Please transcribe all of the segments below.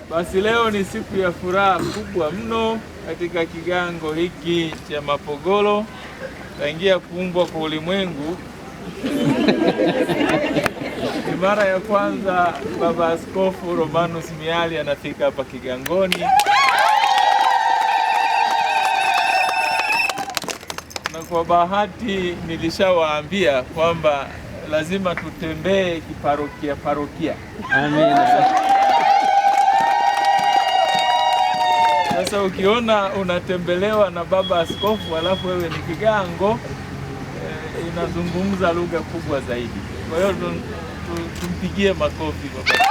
Basi leo ni siku ya furaha kubwa mno katika kigango hiki cha Mapogolo. Tangia kuumbwa kwa ulimwengu ni mara ya kwanza Baba Askofu Romanus Miali anafika hapa kigangoni, na kwa bahati nilishawaambia kwamba lazima tutembee kiparokia. Amina. Sasa ukiona unatembelewa na Baba Askofu alafu wewe ni kigango, inazungumza lugha kubwa zaidi. Kwa hiyo tumpigie makofi Baba.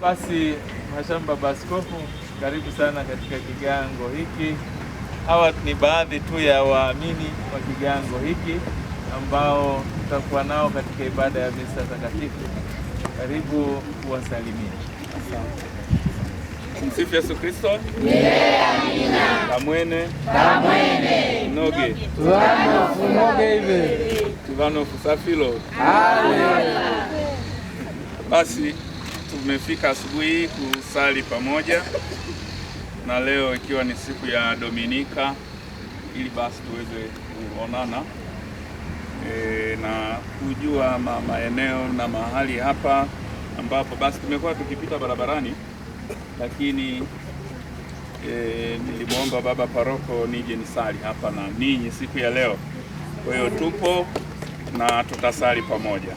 Basi Mhashamu Baba Askofu, karibu sana katika kigango hiki. Hawa ni baadhi tu ya waamini wa kigango hiki ambao tutakuwa nao katika ibada ya misa takatifu. Karibu kuwasalimia. Msifu Yesu Kristo. Amina. Kamwene. Noge. Tuvano fusafilo. Basi tumefika asubuhi kusali pamoja, na leo ikiwa ni siku ya Dominika, ili basi tuweze kuonana na kujua maeneo na mahali hapa ambapo basi tumekuwa tukipita barabarani, lakini nilimwomba baba paroko nije nisali hapa na ninyi siku ya leo. Kwa hiyo tupo na tutasali pamoja.